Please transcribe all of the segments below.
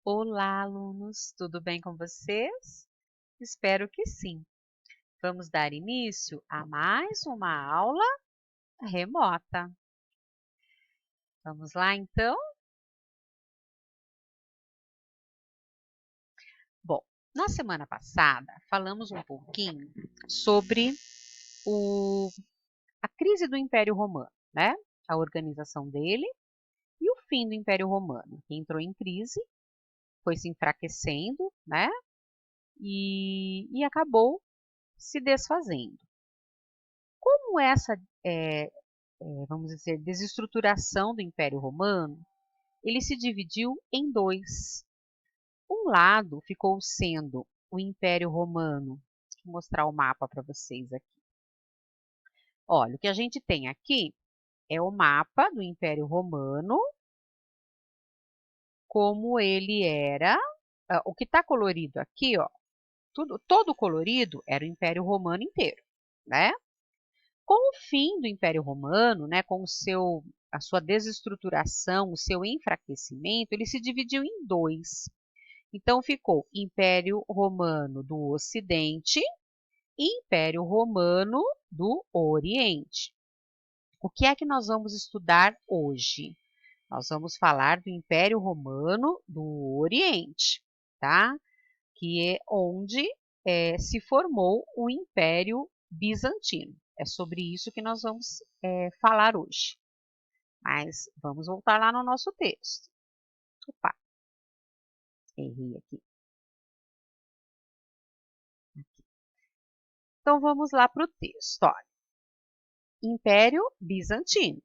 Olá, alunos! Tudo bem com vocês? Espero que sim. Vamos dar início a mais uma aula remota. Vamos lá, então? Bom, na semana passada falamos um pouquinho sobre a crise do Império Romano, né? A organização dele e o fim do Império Romano, que entrou em crise, foi se enfraquecendo, né? E acabou se desfazendo. Como essa vamos dizer, desestruturação do Império Romano, ele se dividiu em dois. Um lado ficou sendo o Império Romano. Deixa eu mostrar o mapa para vocês aqui. Olha, o que a gente tem aqui é o mapa do Império Romano, como ele era. O que está colorido aqui, ó, todo colorido era o Império Romano inteiro, né? Com o fim do Império Romano, né, com a sua desestruturação, o seu enfraquecimento, ele se dividiu em dois. Então, ficou Império Romano do Ocidente e Império Romano do Oriente. O que é que nós vamos estudar hoje? Nós vamos falar do Império Romano do Oriente, tá? Que é onde se formou o Império Bizantino. É sobre isso que nós vamos falar hoje. Mas vamos voltar lá no nosso texto. Opa, errei aqui. Então vamos lá para o texto. Olha. Império Bizantino.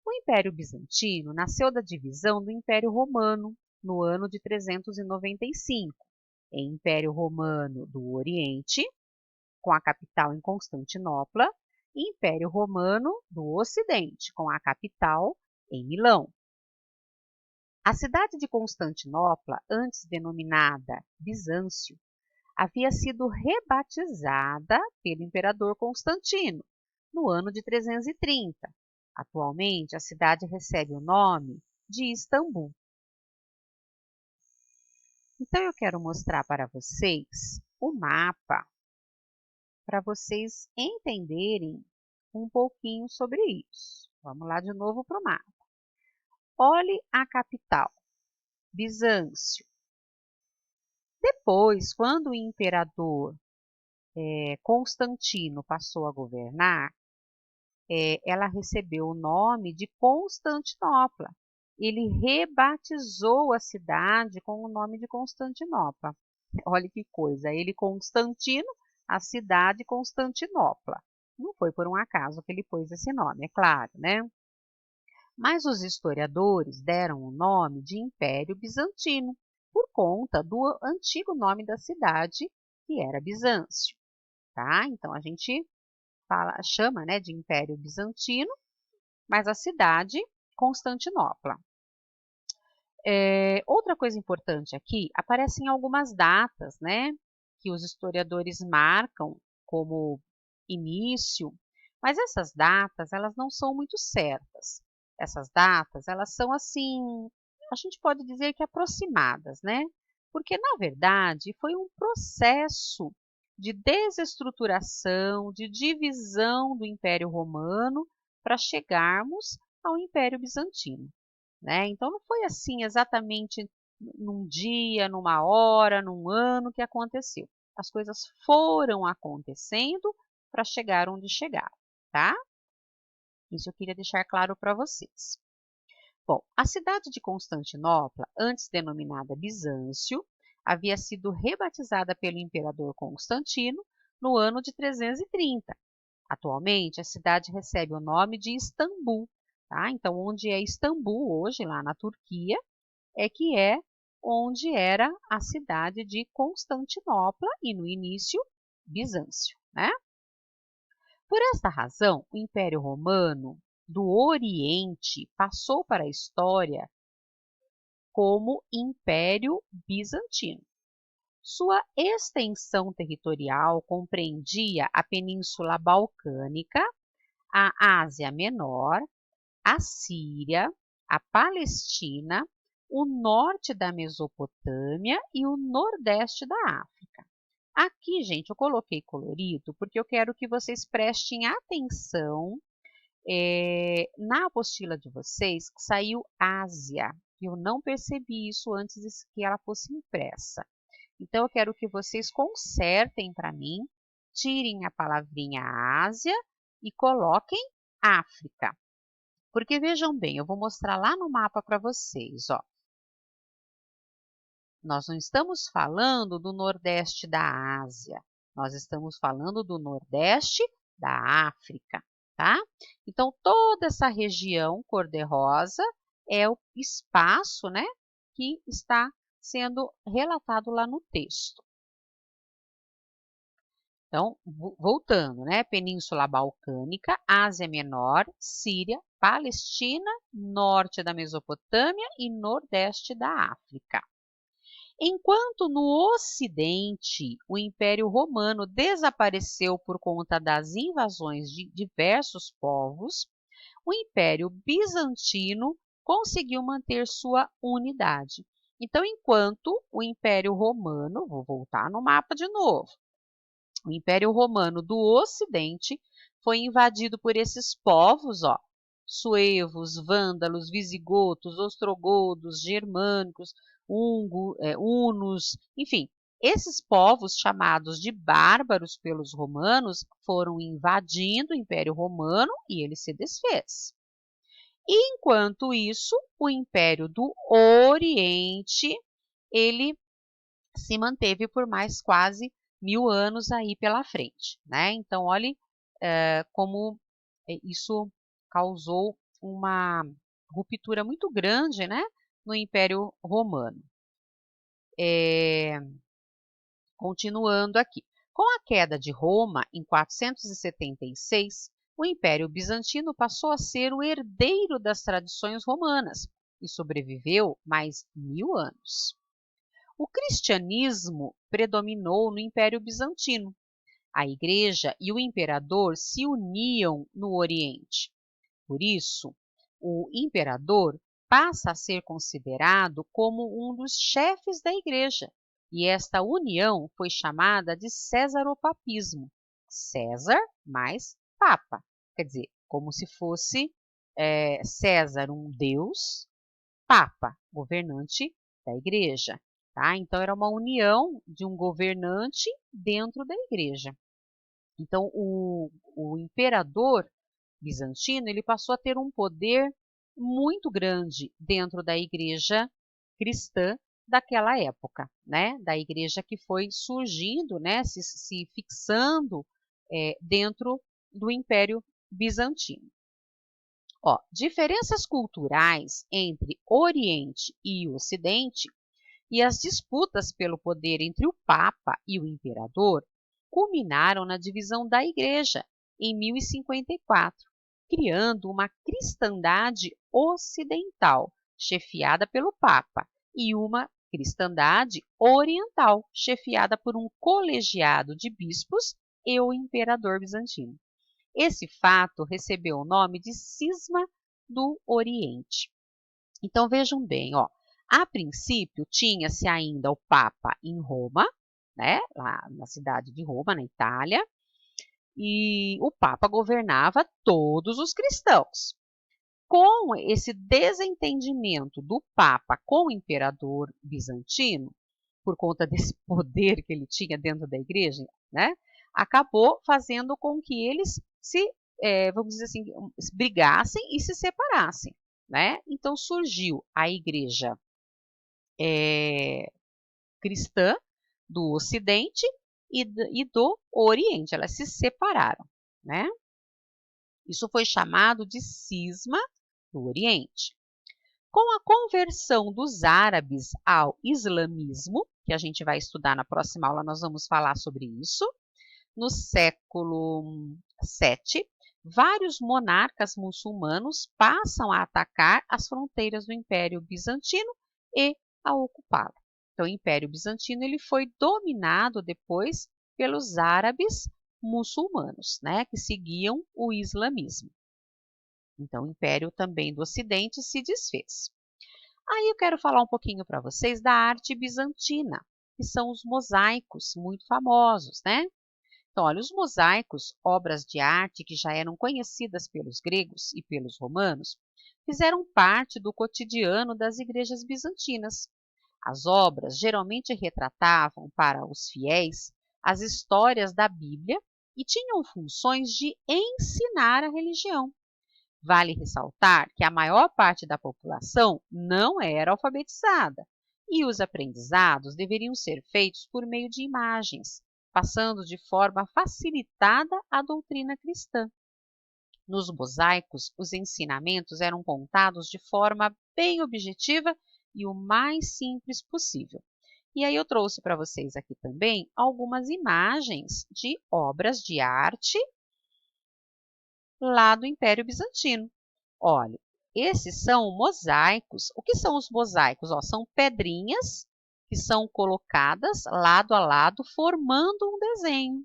O Império Bizantino nasceu da divisão do Império Romano no ano de 395, em Império Romano do Oriente, com a capital em Constantinopla, e Império Romano do Ocidente, com a capital em Milão. A cidade de Constantinopla, antes denominada Bizâncio, havia sido rebatizada pelo imperador Constantino no ano de 330. Atualmente, a cidade recebe o nome de Istambul. Então, eu quero mostrar para vocês o mapa, para vocês entenderem um pouquinho sobre isso. Vamos lá de novo para o mapa. Olhe a capital, Bizâncio. Depois, quando o imperador Constantino passou a governar, ela recebeu o nome de Constantinopla. Ele rebatizou a cidade com o nome de Constantinopla. Olha que coisa, ele Constantino, a cidade Constantinopla. Não foi por um acaso que ele pôs esse nome, é claro, né? Mas os historiadores deram o nome de Império Bizantino, por conta do antigo nome da cidade, que era Bizâncio. Tá? Então, a gente chama, né, de Império Bizantino, mas a cidade, Constantinopla. Outra coisa importante aqui, aparecem algumas datas, né, que os historiadores marcam como início, mas essas datas, elas não são muito certas. Essas datas, elas são assim, a gente pode dizer que aproximadas, né? Porque, na verdade, foi um processo de desestruturação, de divisão do Império Romano para chegarmos ao Império Bizantino, né? Então, não foi assim exatamente num dia, numa hora, num ano que aconteceu. As coisas foram acontecendo para chegar onde chegaram, tá? Isso eu queria deixar claro para vocês. Bom, a cidade de Constantinopla, antes denominada Bizâncio, havia sido rebatizada pelo imperador Constantino no ano de 330. Atualmente, a cidade recebe o nome de Istambul. Tá? Então, onde é Istambul hoje, lá na Turquia, que é onde era a cidade de Constantinopla e, no início, Bizâncio. Né? Por esta razão, o Império Romano do Oriente passou para a história como Império Bizantino. Sua extensão territorial compreendia a Península Balcânica, a Ásia Menor, a Síria, a Palestina, o norte da Mesopotâmia e o nordeste da África. Aqui, gente, eu coloquei colorido porque eu quero que vocês prestem atenção na apostila de vocês que saiu Ásia. Eu não percebi isso antes que ela fosse impressa. Então, eu quero que vocês consertem para mim, tirem a palavrinha Ásia e coloquem África. Porque vejam bem, eu vou mostrar lá no mapa para vocês, ó. Nós não estamos falando do nordeste da Ásia, nós estamos falando do nordeste da África, tá? Então, toda essa região cor-de-rosa é o espaço, né, que está sendo relatado lá no texto. Então, voltando, né? Península Balcânica, Ásia Menor, Síria, Palestina, norte da Mesopotâmia e nordeste da África. Enquanto no Ocidente o Império Romano desapareceu por conta das invasões de diversos povos, o Império Bizantino conseguiu manter sua unidade. Então, enquanto o Império Romano, vou voltar no mapa de novo, o Império Romano do Ocidente foi invadido por esses povos, ó, suevos, vândalos, visigotos, ostrogodos, germânicos, hunos, enfim. Esses povos, chamados de bárbaros pelos romanos, foram invadindo o Império Romano e ele se desfez. E, enquanto isso, o Império do Oriente, ele se manteve por mais quase 1000 anos aí pela frente, né? Então, olhe como isso causou uma ruptura muito grande, né, no Império Romano. Continuando aqui. Com a queda de Roma, em 476, o Império Bizantino passou a ser o herdeiro das tradições romanas e sobreviveu mais 1000 anos. O cristianismo predominou no Império Bizantino. A igreja e o imperador se uniam no Oriente. Por isso, o imperador passa a ser considerado como um dos chefes da igreja, e esta união foi chamada de cesaropapismo. César mais Papa. Quer dizer, como se fosse César um deus, Papa, governante da igreja. Tá? Então, era uma união de um governante dentro da igreja. Então, o imperador bizantino ele passou a ter um poder muito grande dentro da igreja cristã daquela época, né? Da igreja que foi surgindo, né? se fixando dentro do Império Bizantino. Ó, diferenças culturais entre Oriente e Ocidente e as disputas pelo poder entre o Papa e o Imperador culminaram na divisão da Igreja em 1054, criando uma cristandade ocidental, chefiada pelo Papa, e uma cristandade oriental, chefiada por um colegiado de bispos e o imperador bizantino. Esse fato recebeu o nome de Cisma do Oriente. Então vejam bem, ó, a princípio tinha-se ainda o Papa em Roma, né, lá na cidade de Roma, na Itália, e o Papa governava todos os cristãos. Com esse desentendimento do Papa com o imperador bizantino, por conta desse poder que ele tinha dentro da igreja, né, acabou fazendo com que eles vamos dizer assim, brigassem e se separassem. Né? Então surgiu a igreja cristã do Ocidente e do Oriente, elas se separaram. Né? Isso foi chamado de cisma do Oriente. Com a conversão dos árabes ao islamismo, que a gente vai estudar na próxima aula, nós vamos falar sobre isso, no século VII, vários monarcas muçulmanos passam a atacar as fronteiras do Império Bizantino e a ocupá-lo. Então, o Império Bizantino ele foi dominado depois pelos árabes muçulmanos, né, que seguiam o islamismo. Então, o Império também do Ocidente se desfez. Aí eu quero falar um pouquinho para vocês da arte bizantina, que são os mosaicos, muito famosos, né? Então, olha, os mosaicos, obras de arte que já eram conhecidas pelos gregos e pelos romanos, fizeram parte do cotidiano das igrejas bizantinas. As obras geralmente retratavam para os fiéis as histórias da Bíblia e tinham funções de ensinar a religião. Vale ressaltar que a maior parte da população não era alfabetizada e os aprendizados deveriam ser feitos por meio de imagens, passando de forma facilitada a doutrina cristã. Nos mosaicos, os ensinamentos eram contados de forma bem objetiva e o mais simples possível. E aí eu trouxe para vocês aqui também algumas imagens de obras de arte lá do Império Bizantino. Olha, esses são mosaicos. O que são os mosaicos? Ó, são pedrinhas que são colocadas lado a lado, formando um desenho.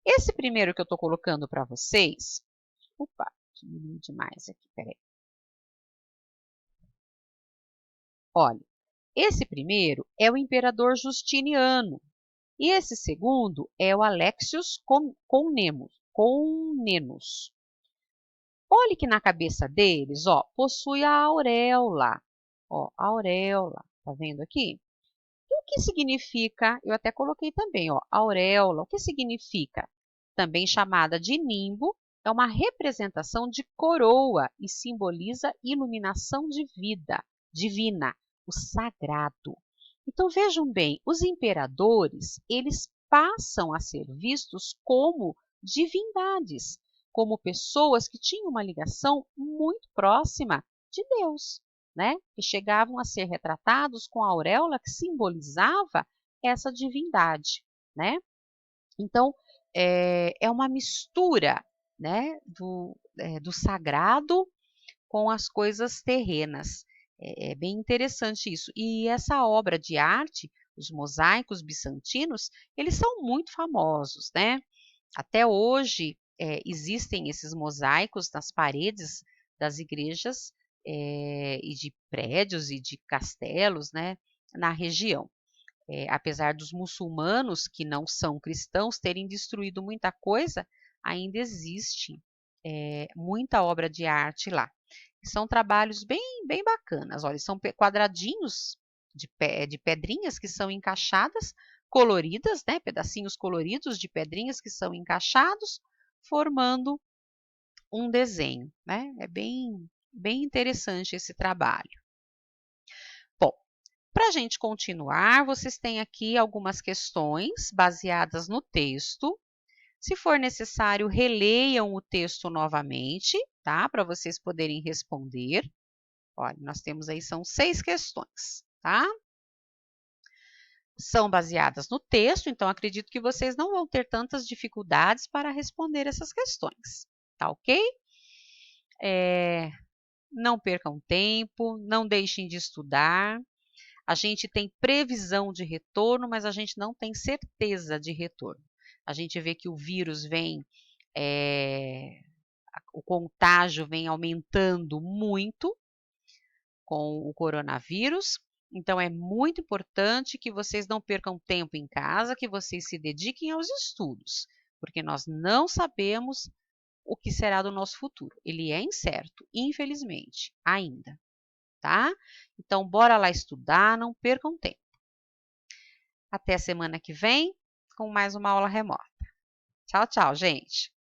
Esse primeiro que eu estou colocando para vocês, opa, diminuiu demais aqui, peraí. Olha, esse primeiro é o imperador Justiniano e esse segundo é o Alexius Comnenus. Olhe que na cabeça deles, ó, possui a auréola. Ó, a auréola, tá vendo aqui? E o que significa? Eu até coloquei também, ó, auréola. O que significa? Também chamada de nimbo, é uma representação de coroa e simboliza iluminação de vida divina, o sagrado. Então vejam bem, os imperadores, eles passam a ser vistos como divindades, como pessoas que tinham uma ligação muito próxima de Deus, né? Que chegavam a ser retratados com a auréola que simbolizava essa divindade, né? Então, é uma mistura, né, do sagrado com as coisas terrenas. É bem interessante isso. E essa obra de arte, os mosaicos bizantinos, eles são muito famosos, né? Até hoje existem esses mosaicos nas paredes das igrejas e de prédios e de castelos, né, na região. Apesar dos muçulmanos, que não são cristãos, terem destruído muita coisa, ainda existe muita obra de arte lá. São trabalhos bem bacanas. Olha, são quadradinhos de pedrinhas que são encaixadas, coloridas, né? Pedacinhos coloridos de pedrinhas que são encaixados, formando um desenho, né? É bem interessante esse trabalho. Bom, para a gente continuar, vocês têm aqui algumas questões baseadas no texto. Se for necessário, releiam o texto novamente, tá? Para vocês poderem responder. Olha, nós temos aí, são 6 questões, tá? São baseadas no texto, então acredito que vocês não vão ter tantas dificuldades para responder essas questões, tá ok? Não percam tempo, não deixem de estudar. A gente tem previsão de retorno, mas a gente não tem certeza de retorno. A gente vê que o vírus vem, o contágio vem aumentando muito com o coronavírus. Então, é muito importante que vocês não percam tempo em casa, que vocês se dediquem aos estudos, porque nós não sabemos o que será do nosso futuro. Ele é incerto, infelizmente, ainda, tá? Então, bora lá estudar, não percam tempo. Até a semana que vem com mais uma aula remota. Tchau, tchau, gente!